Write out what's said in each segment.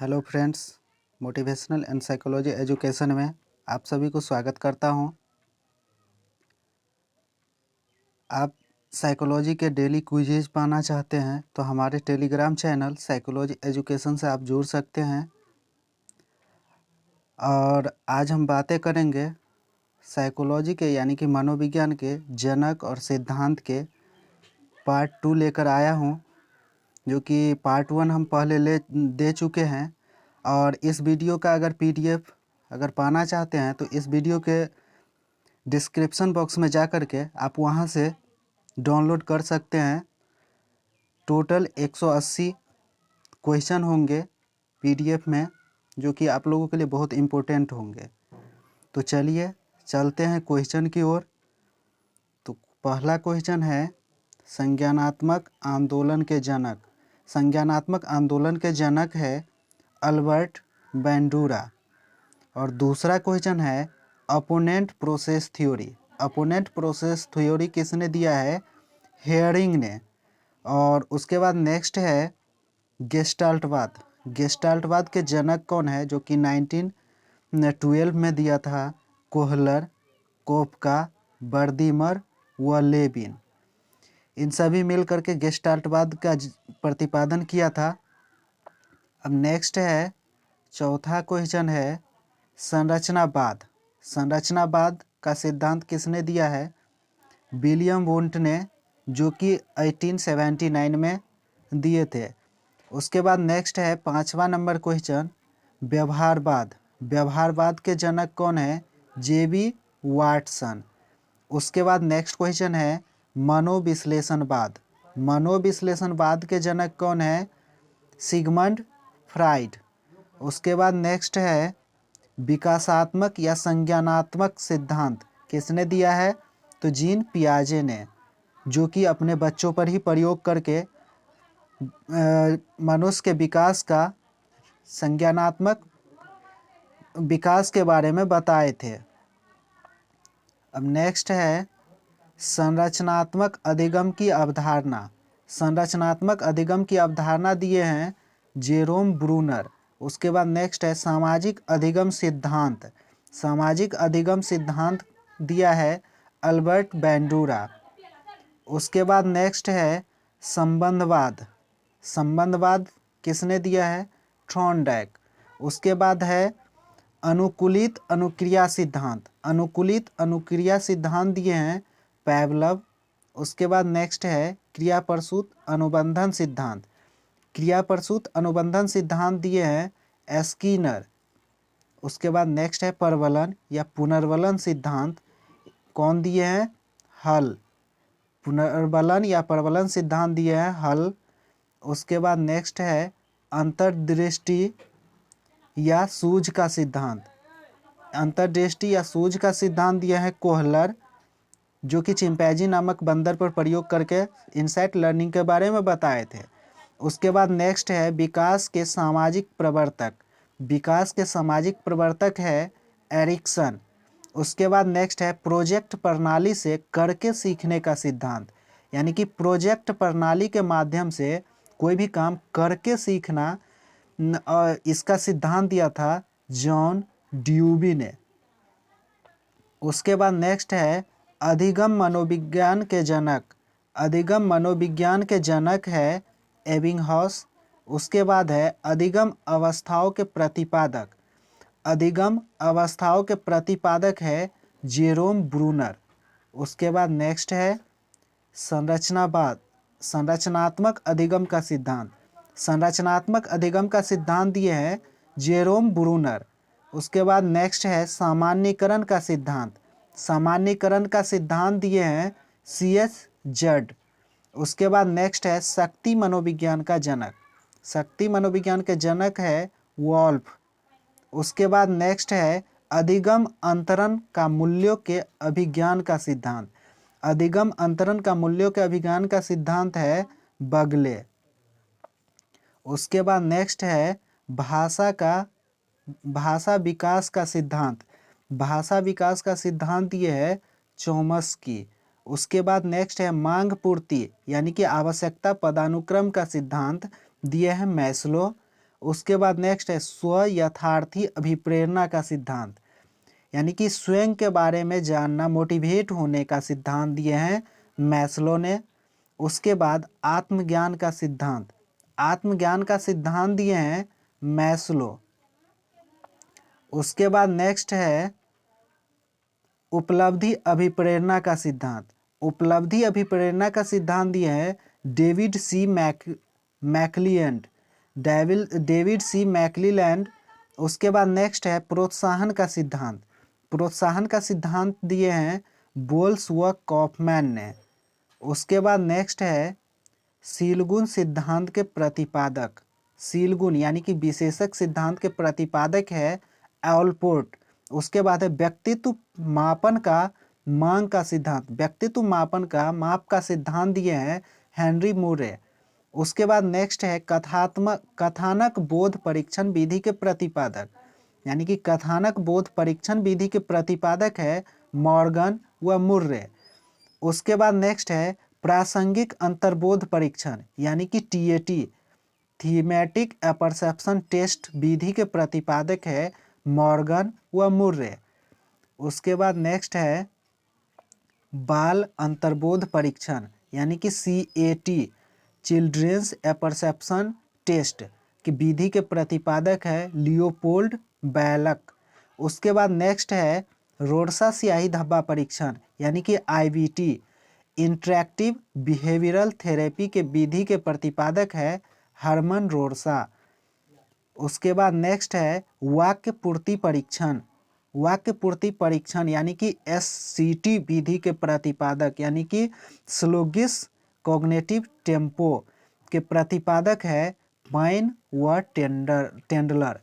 Hello friends, motivational and psychology education में आप सभी को स्वागत करता हूं। आप साइकोलॉजी के डेली क्विज़ पाना चाहते हैं तो हमारे टेलीग्राम चैनल साइकोलॉजी एजुकेशन से आप जुड़ सकते हैं। और आज हम बातें करेंगे साइकोलॉजी के यानी कि मनोविज्ञान के जनक और सिद्धांत के पार्ट 2 लेकर आया हूं, जो कि पार्ट 1 हम पहले दे चुके हैं। और इस वीडियो का अगर पीडीएफ अगर पाना चाहते हैं तो इस वीडियो के डिस्क्रिप्शन बॉक्स में जा कर के आप वहां से डाउनलोड कर सकते हैं। टोटल 180 क्वेश्चन होंगे पीडीएफ में, जो कि आप लोगों के लिए बहुत इम्पोर्टेंट होंगे। तो चलिए चलते हैं क्वेश्चन की ओर। तो पहला क्वेश्चन है, संज्ञानात्मक आंदोलन के जनक। संज्ञानात्मक आंदोलन के जनक है अल्बर्ट बैंडूरा। और दूसरा क्वेश्चन है, opponent process theory. Opponent process theory किसने दिया है? हेयरिंग ने। और उसके बाद नेक्स्ट है गेस्टाल्टवाद। गेस्टाल्टवाद के जनक कौन है, जो कि 1912 में दिया था? कोहलर, कोपका, बर्दीमर व लेबिन। इन सभी मिल करके गेस्टाल्टवाद का प्रतिपादन किया था। अब नेक्स्ट है, चौथा क्वेश्चन है, संरचनावाद। संरचनावाद का सिद्धांत किसने दिया है? विलियम वुंट ने, जो कि 1879 में दिए थे। उसके बाद नेक्स्ट है पांचवा नंबर क्वेश्चन, व्यवहारवाद। व्यवहारवाद के जनक कौन है? जेबी वाटसन। उसके बाद नेक्स्ट क्वेश्चन है मनोविश्लेषणवाद। मनोविश्लेषणवाद के जनक कौन है? Sigmund Freud. उसके बाद नेक्स्ट है विकासात्मक या संज्ञानात्मक सिद्धांत किसने दिया है? तो जीन पियाजे ने, जो कि अपने बच्चों पर ही प्रयोग करके मनुष्य के विकास का, संज्ञानात्मक विकास के बारे में बताए थे। अब नेक्स्ट है संरचनात्मक अधिगम की अवधारणा। संरचनात्मक अधिगम की अवधारणा दिए हैं जेरोम ब्रूनर। उसके बाद नेक्स्ट है सामाजिक अधिगम सिद्धांत। सामाजिक अधिगम सिद्धांत दिया है अल्बर्ट बैंडूरा। उसके बाद नेक्स्ट है संबंधवाद। संबंधवाद किसने दिया है? थॉर्नडाइक। उसके बाद है अनुकूलित अनुक्रिया सिद्धांत। अनुकूलित अनुक्रिया सिद्धांत दिए हैं पैवलव। उसके बाद नेक्स्ट है क्रियाप्रसूत अनुबंधन सिद्धांत। क्रियाप्रसूत अनुबंधन सिद्धांत दिए हैं स्किनर। उसके बाद नेक्स्ट है परवलन या पुनर्वलन सिद्धांत। कौन दिए हैं? हल। पुनर्वलन या परवलन सिद्धांत दिए हैं हल। उसके बाद नेक्स्ट है अंतर्दृष्टि या सूझ का सिद्धांत। अंतर्दृष्टि या सूझ का सिद्धांत दिया है कोहलर, जो कि चिंपैंजी नामक बंदर पर प्रयोग करके इनसाइट लर्निंग के बारे में बताए थे। उसके बाद नेक्स्ट है विकास के सामाजिक प्रवर्तक। विकास के सामाजिक प्रवर्तक है एरिक्सन। उसके बाद नेक्स्ट है प्रोजेक्ट प्रणाली से करके सीखने का सिद्धांत। यानी कि प्रोजेक्ट प्रणाली के माध्यम से कोई भी काम करके सीखना, इसका सिद्धांत दिया था जॉन ड्यूबी ने। उसके बाद नेक्स्ट है अधिगम मनोविज्ञान के जनक। अधिगम मनोविज्ञान के जनक है एबिंगहॉस। उसके बाद है अधिगम अवस्थाओं के प्रतिपादक। अधिगम अवस्थाओं के प्रतिपादक है जेरोम ब्रूनर। उसके बाद नेक्स्ट है संरचनावाद, संरचनात्मक अधिगम का सिद्धांत। संरचनात्मक अधिगम का सिद्धांत दिए हैं जेरोम ब्रूनर। उसके बाद नेक्स्ट है सामान्यीकरण का सिद्धांत। सामान्यीकरण का सिद्धांत दिए हैं C.S. जड। उसके बाद नेक्स्ट है शक्ति मनोविज्ञान का जनक। शक्ति मनोविज्ञान के जनक है वॉल्फ। उसके बाद नेक्स्ट है अधिगम अंतरण का मूल्यों के अभिज्ञान का सिद्धांत। अधिगम अंतरण का मूल्यों के अभिज्ञान का सिद्धांत है बगले। उसके बाद नेक्स्ट है भाषा विकास का सिद्धांत। भाषा विकास का सिद्धांत ये है चॉम्स्की। उसके बाद नेक्स्ट है मांग पूर्ति यानी कि आवश्यकता पदानुक्रम का सिद्धांत दिए हैं मैस्लो। उसके बाद नेक्स्ट है स्व यथार्थी अभिप्रेरणा का सिद्धांत, यानी कि स्वयं के बारे में जानना, मोटिवेट होने का सिद्धांत दिए हैं मैस्लो ने। उसके बाद आत्मज्ञान का सिद्धांत, आत्मज्ञान का सिद्धांत दिए हैं मैस्लो। उसके बाद नेक्स्ट है उपलब्धि अभिप्रेरणा का सिद्धांत, उपलब्धि अभिप्रेरणा का सिद्धांत दिए हैं डेविड सी मैकलीलैंड, डेविड सी मैकलीलैंड। उसके बाद नेक्स्ट है प्रोत्साहन का सिद्धांत, प्रोत्साहन का सिद्धांत दिए हैं बोल्स व कॉफमैन ने। उसके बाद नेक्स्ट है सीलगुण सिद्धांत के प्रतिपादक, सीलगुण यानी कि विशेषक सिद्धांत के प्रतिपादक है एल्पोर्ट। उसके बाद है व्यक्तित्व मापन का मांग का सिद्धांत, व्यक्तित्व मापन का माप का सिद्धांत दिए हैं हेनरी मूरे। उसके बाद नेक्स्ट है कथानक बोध परीक्षण विधि के प्रतिपादक, यानी कि कथानक बोध परीक्षण विधि के प्रतिपादक है मॉर्गन व मुर्रे। उसके बाद नेक्स्ट है प्रासंगिक अंतर्बोध परीक्षण, यानी कि टीएटी, थीमेटिक अपरसेप्शन टेस्ट विधि के प्रतिपादक है मॉर्गन व मुर्रे। उसके बाद नेक्स्ट है बाल अंतर्बोध परीक्षण, यानी कि सीएटी, चिल्ड्रेंस अपरसेप्शन टेस्ट की विधि के प्रतिपादक है लियोपोल्ड बैलक। उसके बाद नेक्स्ट है रोडसा स्याही धब्बा परीक्षण, यानी कि आईबीटी, इंटरैक्टिव बिहेवियरल थेरेपी के विधि के प्रतिपादक है हरमन रोडसा। उसके बाद नेक्स्ट है वाक्य पूर्ति परीक्षण, वाक्य पूर्ति परीक्षण यानी कि एससीटी विधि के प्रतिपादक, यानी कि स्लोगिस कॉग्निटिव टेम्पो के प्रतिपादक है पाइन व टेंडलर।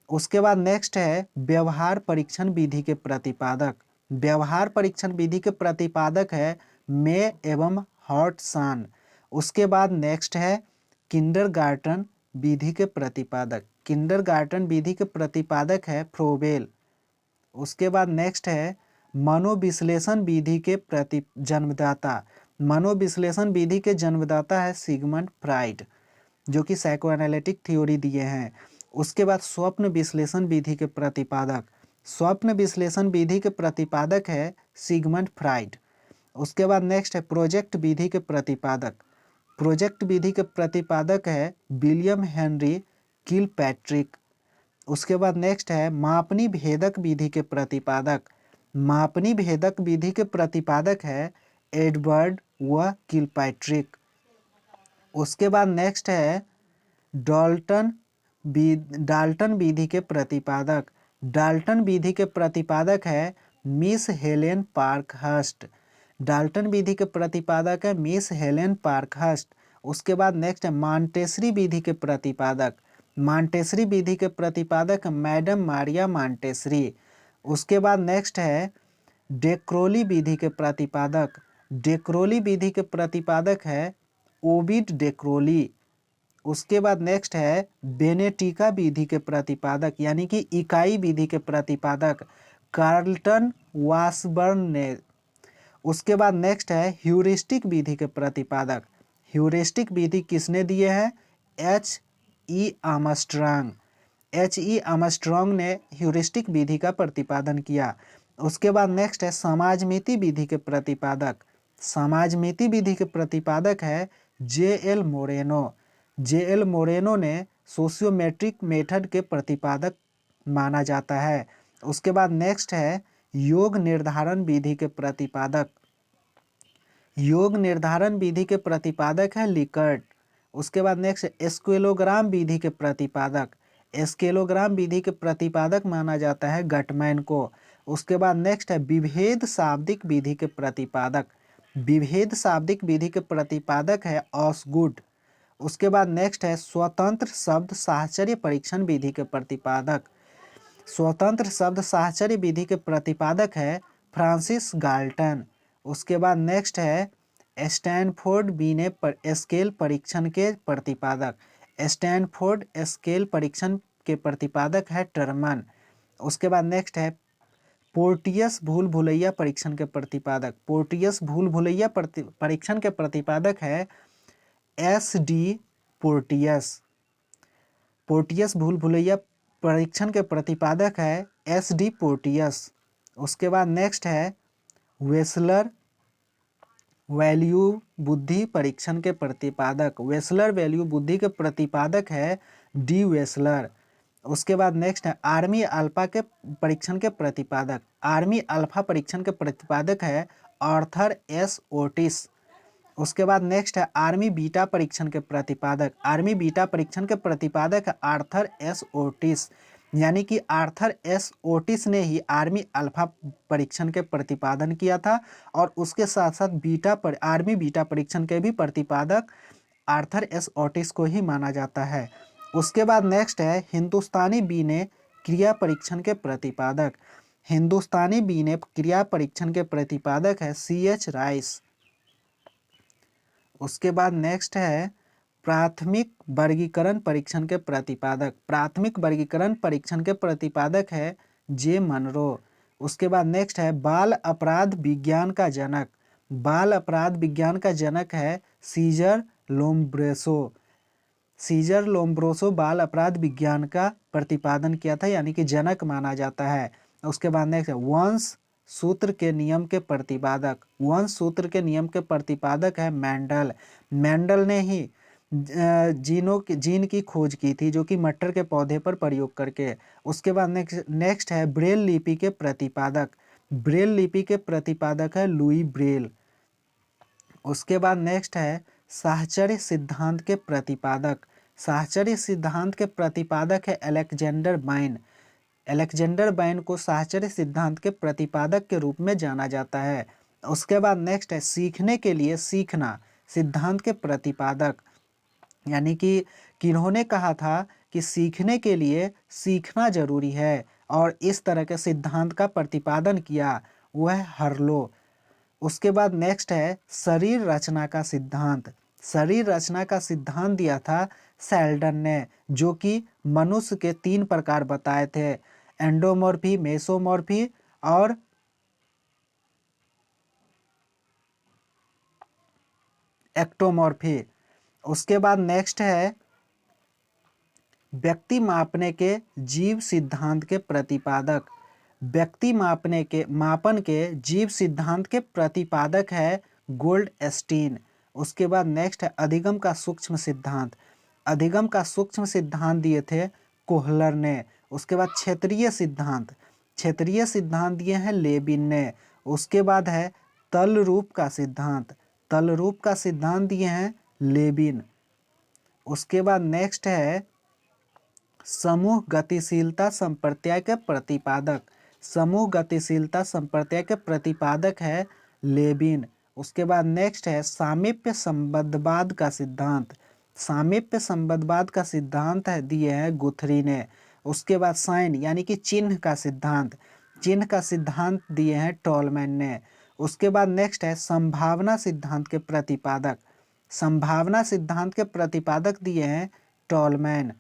उसके बाद नेक्स्ट है व्यवहार परीक्षण विधि के प्रतिपादक, व्यवहार परीक्षण विधि के प्रतिपादक है मे एवं हॉटसन। उसके बाद नेक्स्ट है किंडरगार्टन विधि के प्रतिपादक, किंडरगार्टन विधि के प्रतिपादक है फ्रोबेल। उसके बाद नेक्स्ट है मनोविश्लेषण विधि के जन्मदाता, मनोविश्लेषण विधि के जन्मदाता है सिगमंड फ्राइड, जो कि साइकोएनालिटिक थ्योरी दिए हैं। उसके बाद स्वप्न विश्लेषण विधि के प्रतिपादक, स्वप्न विश्लेषण विधि के प्रतिपादक है सिगमंड फ्राइड। उसके बाद नेक्स्ट है प्रोजेक्ट विधि के प्रतिपादक, प्रोजेक्ट विधि के प्रतिपादक है विलियम हेनरी किलपैट्रिक। उसके बाद नेक्स्ट है मापनी भेदक विधि के प्रतिपादक, मापनी भेदक विधि के प्रतिपादक है एडवर्ड व किलपैट्रिक। उसके बाद नेक्स्ट है डाल्टन विधि के प्रतिपादक, डाल्टन विधि के प्रतिपादक है मिस हेलेन पार्कहर्स्ट, डाल्टन विधि के प्रतिपादक है मिस हेलेन पार्कहर्स्ट। उसके बाद नेक्स्ट है मॉन्टेसरी विधि के प्रतिपादक, मॉन्टेसरी विधि के प्रतिपादक मैडम मारिया मॉन्टेसरी। उसके बाद नेक्स्ट है डेक्रोली विधि के प्रतिपादक, डेक्रोली विधि के प्रतिपादक है ओविड डेक्रोली। उसके बाद नेक्स्ट है बेनेटिका विधि के प्रतिपादक, यानी कि इकाई विधि के प्रतिपादक कार्लटन वासबर्न ने। उसके बाद नेक्स्ट है ह्यूरिस्टिक विधि के प्रतिपादक, ह्यूरिस्टिक विधि किसने दिए हैं? H.E. Armstrong, H.E. आर्मस्ट्रांग ने ह्यूरिस्टिक विधि का प्रतिपादन किया। उसके बाद नेक्स्ट है समाजमिति विधि के प्रतिपादक, समाजमिति विधि के प्रतिपादक है J.L. Moreno, J.L. मोरेनो ने सोशियोमेट्रिक मेथड के प्रतिपादक माना जाता है। उसके बाद नेक्स्ट है योग निर्धारण विधि के प्रतिपादक, योग निर्धारण विधि के प्रतिपादक है लिकर्ट। उसके बाद नेक्स्ट स्केलोग्राम विधि के प्रतिपादक, स्केलोग्राम विधि के प्रतिपादक माना जाता है गटमैन को। उसके बाद नेक्स्ट है विभेद शाब्दिक विधि के प्रतिपादक, विभेद शाब्दिक विधि के प्रतिपादक है ऑसगुड। उसके बाद नेक्स्ट है स्वतंत्र शब्द साहचर्य परीक्षण विधि के प्रतिपादक, स्वतंत्र शब्द साहचर्य विधि के प्रतिपादक है फ्रांसिस गाल्टन। उसके बाद नेक्स्ट है स्टैनफोर्ड बीने स्केल परीक्षण के प्रतिपादक, स्टैनफोर्ड स्केल परीक्षण के प्रतिपादक है टर्मन। उसके बाद नेक्स्ट है पोर्टियस भूल भुलैया परीक्षण के प्रतिपादक, पोर्टियस भूल भुलैया परीक्षण के प्रतिपादक है S.D. पोर्टियस। पोर्टियस भूल भुलैया परीक्षण के प्रतिपादक है एस.डी. पोर्टियस। उसके बाद नेक्स्ट है वेसलर वैल्यू बुद्धि परीक्षण के प्रतिपादक, वेसलर वैल्यू बुद्धि के प्रतिपादक है डी वेसलर। उसके बाद नेक्स्ट है आर्मी अल्फा के परीक्षण के प्रतिपादक, आर्मी अल्फा परीक्षण के प्रतिपादक है आर्थर एस ओटिस। उसके बाद नेक्स्ट है आर्मी बीटा परीक्षण के प्रतिपादक, आर्मी बीटा परीक्षण के प्रतिपादक है आर्थर एस ओटिस। यानी कि आर्थर एस ओटिस ने ही आर्मी अल्फा परीक्षण के प्रतिपादन किया था और उसके साथ साथ आर्मी बीटा परीक्षण के भी प्रतिपादक आर्थर एस ओटिस को ही माना जाता है। उसके बाद नेक्स्ट है हिंदुस्तानी बीने क्रिया परीक्षण के प्रतिपादक, हिंदुस्तानी बीने क्रिया परीक्षण के प्रतिपादक है C.H. राइस। उसके बाद नेक्स्ट है प्राथमिक वर्गीकरण परीक्षण के प्रतिपादक, प्राथमिक वर्गीकरण परीक्षण के प्रतिपादक है जे मनरो। उसके बाद नेक्स्ट है बाल अपराध विज्ञान का जनक, बाल अपराध विज्ञान का जनक है सीजर लोम्ब्रेसो, सीजर लोम्ब्रोसो बाल अपराध विज्ञान का प्रतिपादन किया था यानी कि जनक माना जाता है। उसके बाद नेक्स्ट है वंश सूत्र के नियम के प्रतिपादक, वंश सूत्र के नियम के प्रतिपादक है मेंडल, मेंडल ने ही जीन की खोज की थी जो कि मटर के पौधे पर प्रयोग करके। उसके बाद नेक्स्ट है ब्रेल लिपि के प्रतिपादक, ब्रेल लिपि के प्रतिपादक है लुई ब्रेल। उसके बाद नेक्स्ट है साहचर्य सिद्धांत के प्रतिपादक, साहचर्य सिद्धांत के प्रतिपादक है अलेक्जेंडर बैन, अलेक्जेंडर बैन को साहचर्य सिद्धांत के प्रतिपादक के रूप में जाना जाता है। उसके बाद नेक्स्ट है सीखने के लिए सीखना सिद्धांत के प्रतिपादक, यानी कि किन्होंने कहा था कि सीखने के लिए सीखना जरूरी है और इस तरह के सिद्धांत का प्रतिपादन किया, वह हर्लो। उसके बाद नेक्स्ट है शरीर रचना का सिद्धांत, शरीर रचना का सिद्धांत दिया था सेल्डन ने, जो कि मनुष्य के 3 प्रकार बताए थे एंडोमॉर्फी, मेसोमॉर्फी और एक्टोमॉर्फी। उसके बाद नेक्स्ट है व्यक्ति मापने के जीव सिद्धांत के प्रतिपादक, व्यक्ति मापन के जीव सिद्धांत के प्रतिपादक है गोल्डस्टीन। उसके बाद नेक्स्ट है अधिगम का सूक्ष्म सिद्धांत, अधिगम का सूक्ष्म सिद्धांत दिए थे कोहलर ने। उसके बाद क्षेत्रीय सिद्धांत, क्षेत्रीय सिद्धांत दिए हैं लेबिन ने। उसके बाद है तल रूप का सिद्धांत, तल रूप का सिद्धांत दिए हैं लेबिन। उसके बाद नेक्स्ट है समूह गतिशीलता संप्रत्यय के प्रतिपादक, समूह गतिशीलता संप्रत्यय के प्रतिपादक है लेबिन। उसके बाद नेक्स्ट है सामीप्य संबंधवाद का सिद्धांत, सामीप्य संबंधवाद का सिद्धांत है दिए हैं गुथरी ने। उसके बाद साइन यानी कि चिन्ह का सिद्धांत, चिन्ह का सिद्धांत दिए हैं टॉलमैन ने। उसके बाद नेक्स्ट है संभावना सिद्धांत के प्रतिपादक, संभावना सिद्धांत के प्रतिपादक दिए हैं टॉलमैन।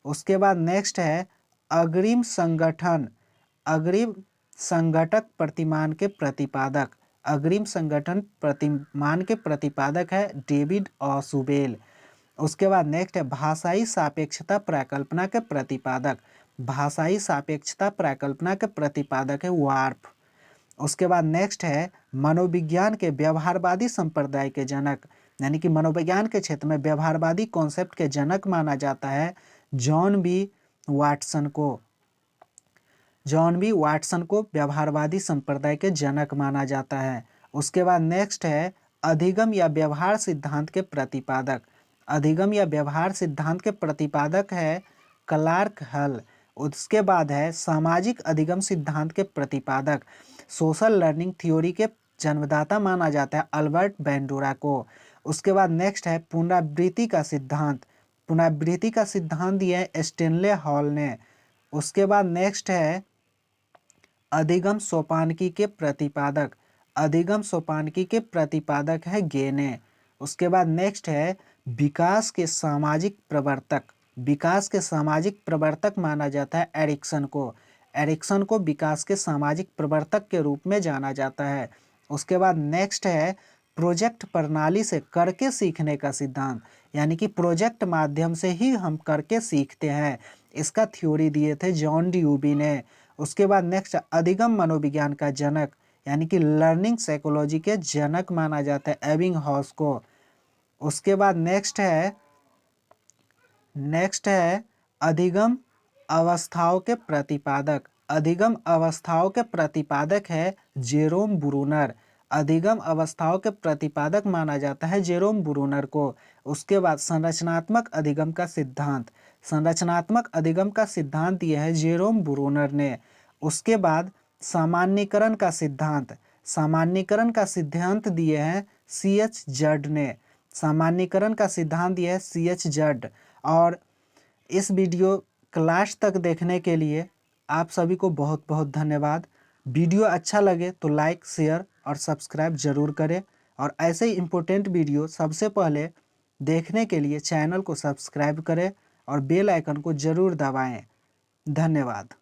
उसके बाद नेक्स्ट है अग्रिम संगठन, अग्रिम संगठक प्रतिमान के प्रतिपादक, अग्रिम संगठन प्रतिमान के प्रतिपादक है डेविड ऑसुबेल। उसके बाद नेक्स्ट है भाषाई सापेक्षता प्रकल्पना के प्रतिपादक, भाषाई सापेक्षता प्रकल्पना के प्रतिपादक है वार्फ। उसके बाद नेक्स्ट है मनोविज्ञान के व्यवहारवादी संप्रदाय के जनक, यानी कि मनोविज्ञान के क्षेत्र में व्यवहारवादी कॉन्सेप्ट के जनक माना जाता है जॉन बी वाटसन को, जॉन बी वाटसन को व्यवहारवादी संप्रदाय के जनक माना जाता है। उसके बाद नेक्स्ट है अधिगम या व्यवहार सिद्धांत के प्रतिपादक, अधिगम या व्यवहार सिद्धांत के प्रतिपादक है क्लार्क हल। उसके बाद है सामाजिक अधिगम सिद्धांत के प्रतिपादक, सोशल लर्निंग थ्योरी के जन्मदाता माना जाता है अल्बर्ट बैंडूरा को। उसके बाद नेक्स्ट है पुनरावृत्ति का सिद्धांत, पुनरावृत्ति का सिद्धांत दिया है स्टेनले हॉल ने। उसके बाद नेक्स्ट है अधिगम सोपानकी के प्रतिपादक, अधिगम सोपानकी के प्रतिपादक है गेने। उसके बाद नेक्स्ट है विकास के सामाजिक प्रवर्तक, विकास के सामाजिक प्रवर्तक माना जाता है एरिक्सन को, एरिक्सन को विकास के सामाजिक प्रवर्तक के रूप में जाना जाता है। उसके बाद नेक्स्ट है प्रोजेक्ट प्रणाली से करके सीखने का सिद्धांत, यानी कि प्रोजेक्ट माध्यम से ही हम करके सीखते हैं। इसका थ्योरी दिए थे जॉन ड्यूबी ने। उसके बाद नेक्स्ट, अधिगम मनोविज्ञान का जनक यानी कि लर्निंग साइकोलॉजी के जनक माना जाता है एबिंगहॉस को। उसके बाद नेक्स्ट है अधिगम अवस्थाओं के प्रतिपादक। अधिगम अवस्थाओं के प्रतिपादक है जेरोम ब्रूनर। अधिगम अवस्थाओं के प्रतिपादक माना जाता है जेरोम ब्रूनर को। उसके बाद संरचनात्मक अधिगम का सिद्धांत। संरचनात्मक अधिगम का सिद्धांत दिया है जेरोम ब्रूनर ने। उसके बाद सामान्यीकरण का सिद्धांत। सामान्यीकरण का सिद्धांत दिए हैं C.H. जड ने। सामान्यीकरण का सिद्धांत दिया है C.H. जड। और इस वीडियो क्लास तक देखने के लिए आप सभी को बहुत बहुत धन्यवाद। वीडियो अच्छा लगे तो लाइक, शेयर और सब्सक्राइब जरूर करें। और ऐसे ही इम्पोर्टेंट वीडियो सबसे पहले देखने के लिए चैनल को सब्सक्राइब करें और बेल आइकन को जरूर दबाएं। धन्यवाद।